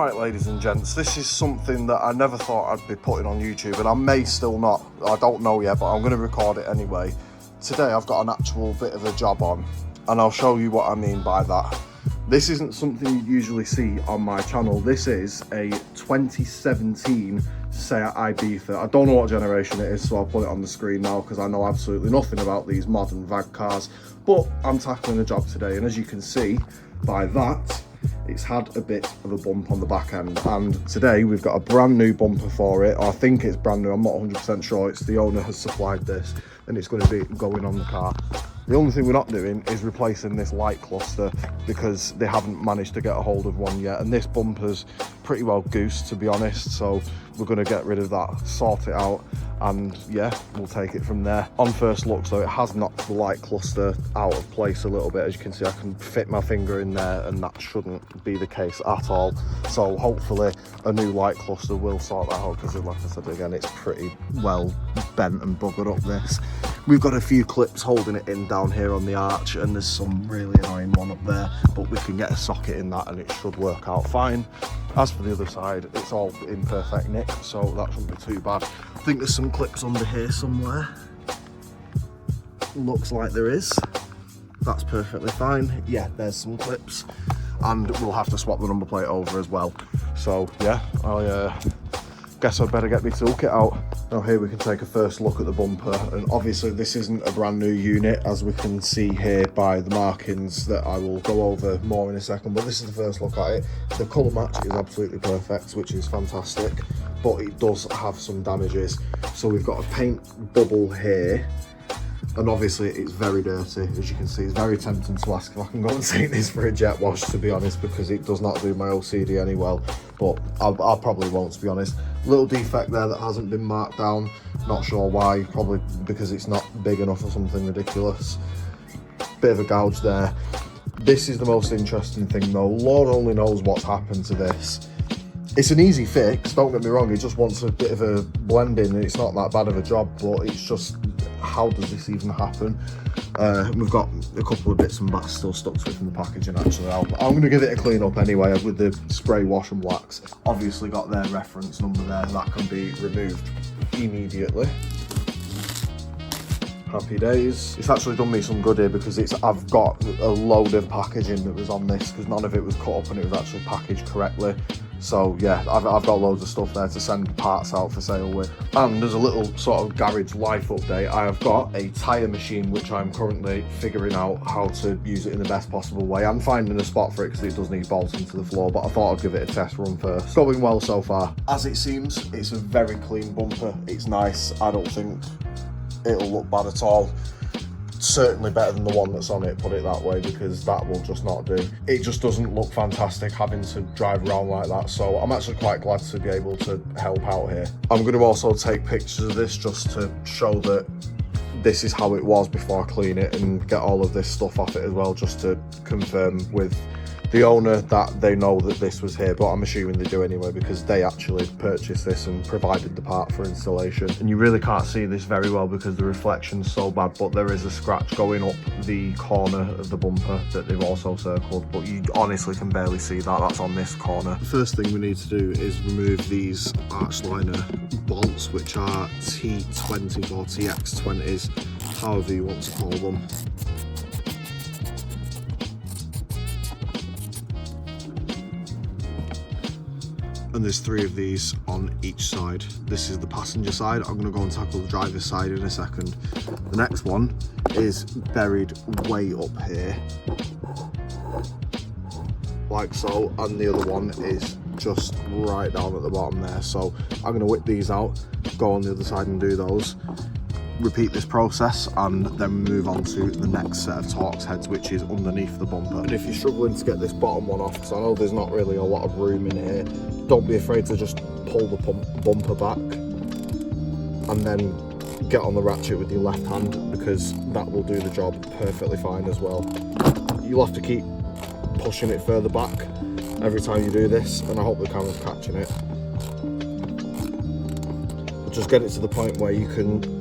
Right, ladies and gents, this is something that I never thought I'd be putting on YouTube, and I may still not, I don't know yet, but I'm going to record it anyway. Today I've got an actual bit of a job on, and I'll show you what I mean by that. This isn't something you usually see on my channel. This is a 2017 Seat Ibiza. I don't know what generation it is, so I'll put it on the screen now because I know absolutely nothing about these modern VAG cars, but I'm tackling a job today, and as you can see by that, it's had a bit of a bump on the back end, and today we've got a brand new bumper for it. I think it's brand new, I'm not 100% sure. It's the owner has supplied this and it's going to be going on the car. The only thing we're not doing is replacing this light cluster because they haven't managed to get a hold of one yet, and this bumper's pretty well goosed, to be honest, so we're going to get rid of that, sort it out, and yeah, we'll take it from there. On first look, so it has knocked the light cluster out of place a little bit. As you can see, I can fit my finger in there and that shouldn't be the case at all, so hopefully a new light cluster will sort that out because, like I said again, it's pretty well bent and buggered up. This, we've got a few clips holding it in down here on the arch, and there's some really annoying one up there, but we can get a socket in that and it should work out fine. As for the other side, it's all in perfect nick, so that shouldn't be too bad. I think there's some clips under here somewhere. Looks like there is. That's perfectly fine. Yeah, there's some clips, and we'll have to swap the number plate over as well. So yeah, I guess I'd better get my toolkit out. Now here we can take a first look at the bumper, and obviously this isn't a brand new unit, as we can see here by the markings that I will go over more in a second, but this is the first look at it. The colour match is absolutely perfect, which is fantastic, but it does have some damages. So we've got a paint bubble here, and obviously it's very dirty. As you can see, it's very tempting to ask if I can go and take this for a jet wash, to be honest, because it does not do my OCD any well, but I probably won't, to be honest. Little defect there that hasn't been marked down, not sure why, probably because it's not big enough or something ridiculous. Bit of a gouge there. This is the most interesting thing though. Lord only knows what's happened to this. It's an easy fix, don't get me wrong, it just wants a bit of a blending, and it's not that bad of a job, but it's just, how does this even happen? We've got a couple of bits and bats still stuck to it from the packaging actually. I'm going to give it a clean up anyway with the spray wash and wax. Obviously got their reference number there, that can be removed immediately. Happy days. It's actually done me some good here because I've got a load of packaging that was on this because none of it was cut up and it was actually packaged correctly. So yeah, I've got loads of stuff there to send parts out for sale with. And there's a little sort of garage life update. I have got a tyre machine which I'm currently figuring out how to use it in the best possible way. I'm finding a spot for it because it does need bolts into the floor, but I thought I'd give it a test run first. Going well so far. As it seems, it's a very clean bumper. It's nice. I don't think it'll look bad at all. Certainly better than the one that's on it, put it that way, because that will just not do. It just doesn't look fantastic having to drive around like that, so I'm actually quite glad to be able to help out here. I'm going to also take pictures of this just to show that this is how it was before I clean it, and get all of this stuff off it as well, just to confirm with the owner that they know that this was here, but I'm assuming they do anyway because they actually purchased this and provided the part for installation. And you really can't see this very well because the reflection's so bad, but there is a scratch going up the corner of the bumper that they've also circled, but you honestly can barely see that. That's on this corner. The first thing we need to do is remove these arch liner bolts, which are T20s or TX20s, however you want to call them. And there's 3 of these on each side. This is the passenger side. I'm gonna go and tackle the driver's side in a second. The next one is buried way up here, like so, and the other one is just right down at the bottom there. So I'm gonna whip these out, go on the other side and do those. Repeat this process and then move on to the next set of Torx heads, which is underneath the bumper. And if you're struggling to get this bottom one off, because I know there's not really a lot of room in here, don't be afraid to just pull the bumper back and then get on the ratchet with your left hand, because that will do the job perfectly fine as well. You'll have to keep pushing it further back every time you do this, and I hope the camera's catching it. But just get it to the point where you can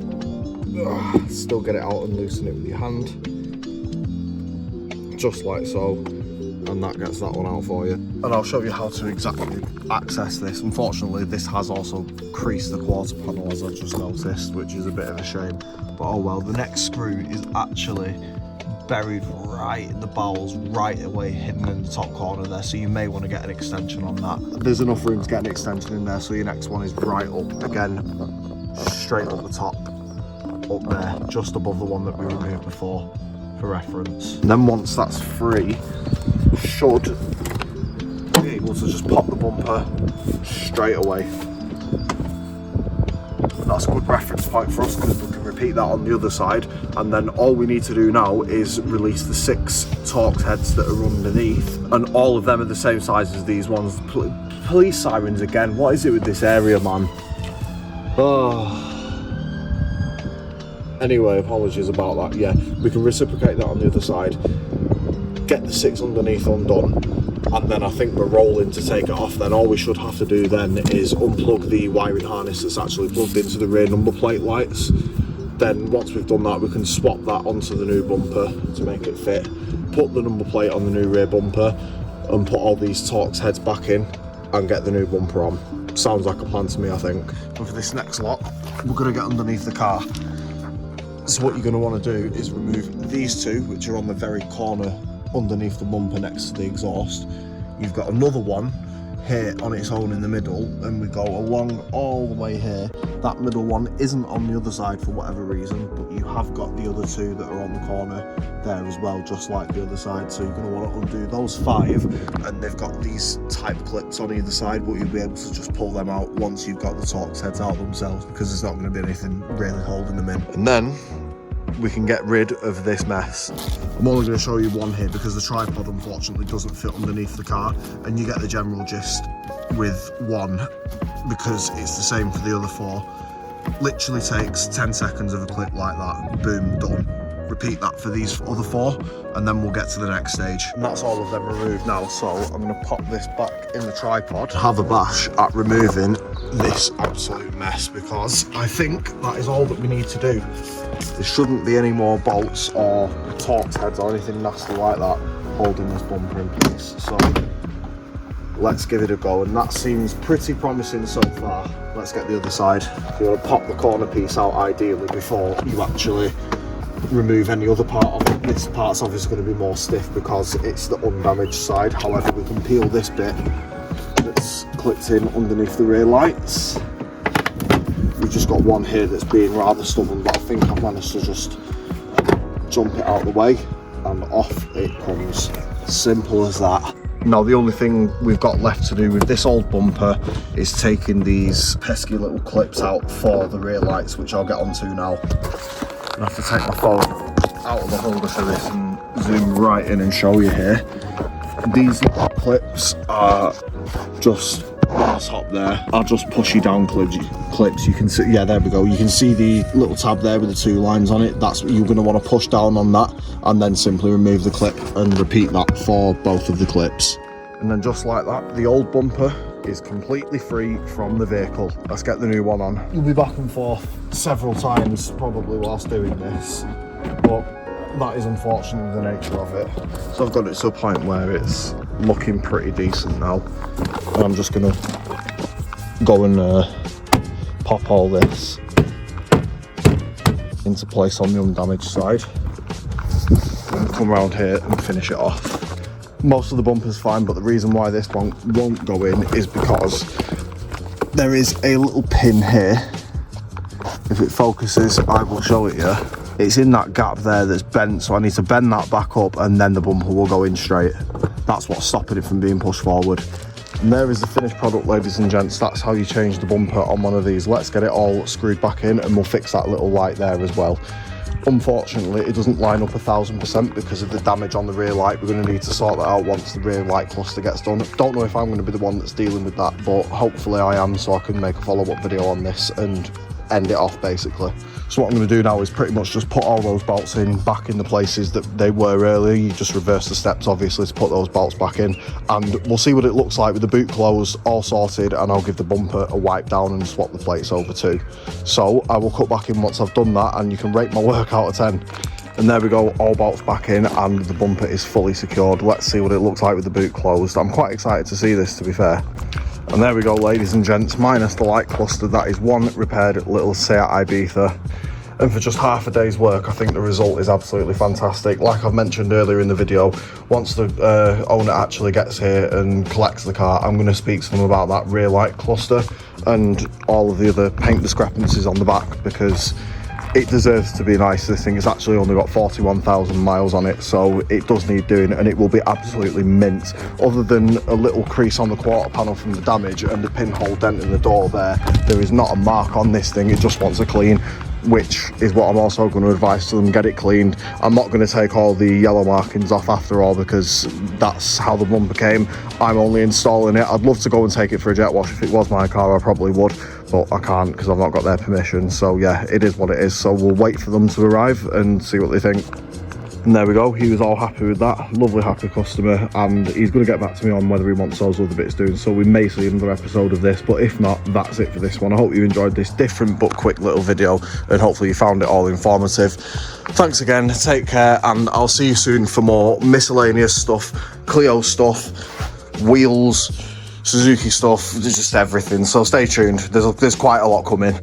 still get it out and loosen it with your hand, just like so. and that gets that one out for you. And I'll show you how to exactly access this. Unfortunately, this has also creased the quarter panel, as I've just noticed, which is a bit of a shame. But oh well, the next screw is actually buried right in the bowels, right away hidden in the top corner there, so you may want to get an extension on that. There's enough room to get an extension in there, so your next one is right up, again, straight up the top, up there, just above the one that we removed before, for reference. And then once that's free, should be able to just pop the bumper straight away. That's a good reference point for us, because we can repeat that on the other side, and then all we need to do now is release the 6 Torx heads that are underneath, and all of them are the same size as these ones. Police sirens again, what is it with this area, man? Oh. Anyway, apologies about that. Yeah, we can reciprocate that on the other side, get the 6 underneath undone, and then I think we're rolling to take it off. Then all we should have to do then is unplug the wiring harness that's actually plugged into the rear number plate lights. Then once we've done that, we can swap that onto the new bumper to make it fit, put the number plate on the new rear bumper, and put all these Torx heads back in and get the new bumper on. Sounds like a plan to me, I think. And for this next lot, we're going to get underneath the car. So what you're going to want to do is remove these 2, which are on the very corner underneath the bumper next to the exhaust. You've got another one here on its own in the middle, and we go along all the way here. That middle one isn't on the other side for whatever reason, but you have got the other 2 that are on the corner there as well, just like the other side. So you're going to want to undo those 5, and they've got these type clips on either side, but you'll be able to just pull them out once you've got the Torx heads out themselves, because there's not going to be anything really holding them in. And then we can get rid of this mess. I'm only going to show you one here because the tripod unfortunately doesn't fit underneath the car, and you get the general gist with one because it's the same for the other 4. Literally takes 10 seconds of a clip like that, boom, done. Repeat that for these other 4, and then we'll get to the next stage. And that's all of them removed now, so I'm going to pop this back in the tripod, have a bash at removing this absolute mess, because I think that is all that we need to do. There shouldn't be any more bolts or Torx heads or anything nasty like that holding this bumper in place, so let's give it a go. And that seems pretty promising so far. Let's get the other side. You want to pop the corner piece out ideally before you actually remove any other part of it. This part's obviously going to be more stiff because it's the undamaged side. However, we can peel this bit that's clipped in underneath the rear lights. We've just got one here that's being rather stubborn, but I think I've managed to just jump it out of the way and off it comes. Simple as that. Now the only thing we've got left to do with this old bumper is taking these pesky little clips out for the rear lights, which I'll get onto now. I have to take my phone out of the holder for this and zoom right in and show you here. These little clips are just on top there. I'll just push you down clips. You can see, yeah, there we go. You can see the little tab there with the 2 lines on it. That's what you're going to want to push down on that, and then simply remove the clip and repeat that for both of the clips. And then just like that, the old bumper is completely free from the vehicle. Let's get the new one on. You'll be back and forth several times probably whilst doing this, but that is unfortunately the nature of it. So I've got it to a point where it's looking pretty decent now, and I'm just gonna go and pop all this into place on the undamaged side and come around here and finish it off. Most of the bumper's fine, but the reason why this one won't go in is because there is a little pin here. If it focuses, I will show it you. It's in that gap there that's bent, so I need to bend that back up and then the bumper will go in straight. That's what's stopping it from being pushed forward. And there is the finished product, ladies and gents. That's how you change the bumper on one of these. Let's get it all screwed back in and we'll fix that little light there as well. Unfortunately, it doesn't line up 1000% because of the damage on the rear light. We're going to need to sort that out once the rear light cluster gets done. Don't know if I'm going to be the one that's dealing with that, but hopefully I am, so I can make a follow-up video on this and end it off basically. So what I'm going to do now is pretty much just put all those bolts in back in the places that they were earlier. You just reverse the steps obviously to put those bolts back in, and we'll see what it looks like with the boot closed, all sorted, and I'll give the bumper a wipe down and swap the plates over too. So I will cut back in once I've done that, and you can rate my work out of 10. And there we go, all bolts back in and the bumper is fully secured. Let's see what it looks like with the boot closed. I'm quite excited to see this, to be fair. And there we go, ladies and gents, minus the light cluster. That is one repaired little Seat Ibiza. And for just half a day's work, I think the result is absolutely fantastic. Like I've mentioned earlier in the video, once the owner actually gets here and collects the car, I'm going to speak to them about that rear light cluster and all of the other paint discrepancies on the back, because it deserves to be nice. This thing has actually only got 41,000 miles on it, so it does need doing, and it will be absolutely mint. Other than a little crease on the quarter panel from the damage and the pinhole dent in the door there is not a mark on this thing. It just wants a clean, which is what I'm also going to advise to them, get it cleaned. I'm not going to take all the yellow markings off after all, because that's how the bumper came. I'm only installing it. I'd love to go and take it for a jet wash. If it was my car, I probably would, but I can't because I've not got their permission. So yeah, it is what it is. So we'll wait for them to arrive and see what they think. And there we go, he was all happy with that. Lovely, happy customer, and he's going to get back to me on whether he wants those other bits doing, so we may see another episode of this, but if not, that's it for this one. I hope you enjoyed this different but quick little video, and hopefully you found it all informative. Thanks again, take care, and I'll see you soon for more miscellaneous stuff, Clio stuff, wheels, Suzuki stuff, just everything. So stay tuned, there's quite a lot coming.